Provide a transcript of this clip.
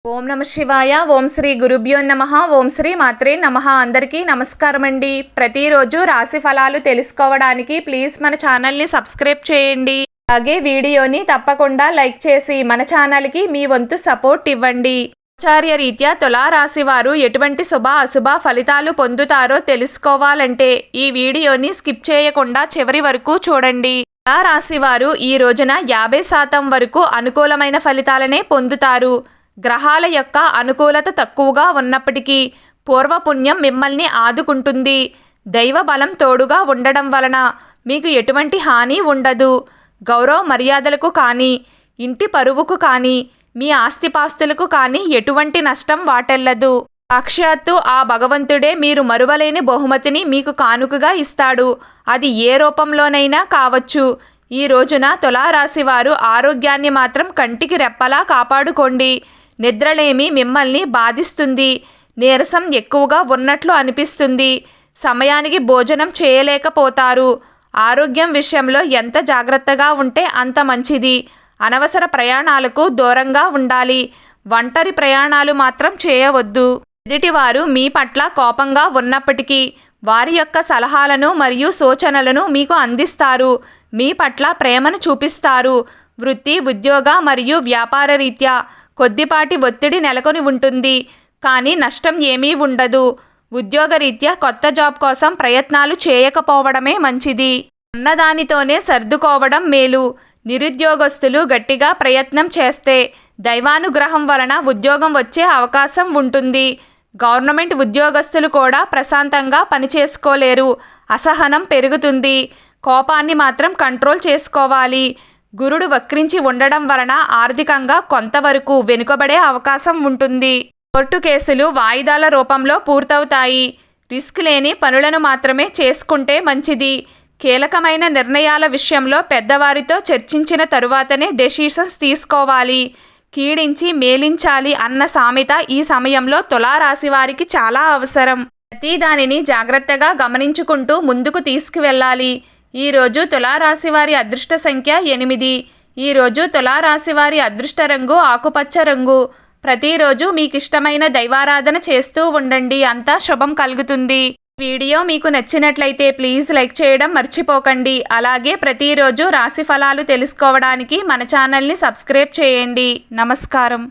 ఓం నమ శివాయ. ఓం శ్రీ గురుభ్యో నమః. ఓం శ్రీ మాత్రే నమః. అందరికీ నమస్కారం అండి. ప్రతిరోజు రాశి ఫలాలు తెలుసుకోవడానికి ప్లీజ్ మన ఛానల్ని సబ్స్క్రైబ్ చేయండి. అలాగే వీడియోని తప్పకుండా లైక్ చేసి మన ఛానల్కి మీ వంతు సపోర్ట్ ఇవ్వండి. ఆచార్య రీత్యా తులారాశి వారు ఎటువంటి శుభ అశుభ ఫలితాలు పొందుతారో తెలుసుకోవాలంటే ఈ వీడియోని స్కిప్ చేయకుండా చివరి వరకు చూడండి. తులారాశి వారు ఈ రోజున 50% వరకు అనుకూలమైన ఫలితాలనే పొందుతారు. గ్రహాల యొక్క అనుకూలత తక్కువగా ఉన్నప్పటికీ పూర్వపుణ్యం మిమ్మల్ని ఆదుకుంటుంది. దైవ బలం తోడుగా ఉండడం వలన మీకు ఎటువంటి హాని ఉండదు. గౌరవ మర్యాదలకు కానీ ఇంటి పరువుకు కానీ మీ ఆస్తిపాస్తులకు కానీ ఎటువంటి నష్టం వాటెల్లదు. సాక్షాత్తు ఆ భగవంతుడే మీరు మరువలేని బహుమతిని మీకు కానుకగా ఇస్తాడు. అది ఏ రూపంలోనైనా కావచ్చు. ఈ రోజున తులారాశి వారు ఆరోగ్యాన్ని మాత్రం కంటికి రెప్పలా కాపాడుకోండి. నిద్రలేమి మిమ్మల్ని బాధిస్తుంది. నీరసం ఎక్కువగా ఉన్నట్లు అనిపిస్తుంది. సమయానికి భోజనం చేయలేకపోతారు. ఆరోగ్యం విషయంలో ఎంత జాగ్రత్తగా ఉంటే అంత మంచిది. అనవసర ప్రయాణాలకు దూరంగా ఉండాలి. ఒంటరి ప్రయాణాలు మాత్రం చేయవద్దు. ఎదుటివారు మీ పట్ల కోపంగా ఉన్నప్పటికీ వారి యొక్క సలహాలను మరియు సూచనలను మీకు అందిస్తారు. మీ పట్ల ప్రేమను చూపిస్తారు. వృత్తి, ఉద్యోగ మరియు వ్యాపార రీత్యా కొద్దిపాటి ఒత్తిడి నెలకొని ఉంటుంది. కానీ నష్టం ఏమీ ఉండదు. ఉద్యోగరీత్యా కొత్త జాబ్ కోసం ప్రయత్నాలు చేయకపోవడమే మంచిది. ఉన్నదానితోనే సర్దుకోవడం మేలు. నిరుద్యోగస్తులు గట్టిగా ప్రయత్నం చేస్తే దైవానుగ్రహం వలన ఉద్యోగం వచ్చే అవకాశం ఉంటుంది. గవర్నమెంట్ ఉద్యోగస్తులు కూడా ప్రశాంతంగా పనిచేసుకోలేరు. అసహనం పెరుగుతుంది. కోపాన్ని మాత్రం కంట్రోల్ చేసుకోవాలి. గురుడు వక్రించి ఉండడం వలన ఆర్థికంగా కొంతవరకు వెనుకబడే అవకాశం ఉంటుంది. కోర్టు కేసులు వాయిదాల రూపంలో పూర్తవుతాయి. రిస్క్ లేని పనులను మాత్రమే చేసుకుంటే మంచిది. కీలకమైన నిర్ణయాల విషయంలో పెద్దవారితో చర్చించిన తరువాతనే డెసిషన్స్ తీసుకోవాలి. కీడించి మేలించాలి అన్న సామెత ఈ సమయంలో తులారాశి వారికి చాలా అవసరం. ప్రతి దానిని జాగ్రత్తగా గమనించుకుంటూ ముందుకు తీసుకువెళ్ళాలి. ఈరోజు తులారాశి వారి అదృష్ట సంఖ్య 8. ఈరోజు తులారాశి వారి అదృష్ట రంగు ఆకుపచ్చ రంగు. ప్రతిరోజు మీకు ఇష్టమైన దైవారాధన చేస్తూ ఉండండి. అంతా శుభం కలుగుతుంది. వీడియో మీకు నచ్చినట్లయితే ప్లీజ్ లైక్ చేయడం మర్చిపోకండి. అలాగే ప్రతిరోజు రాశి ఫలాలు తెలుసుకోవడానికి మన ఛానల్ని సబ్స్క్రైబ్ చేయండి. నమస్కారం.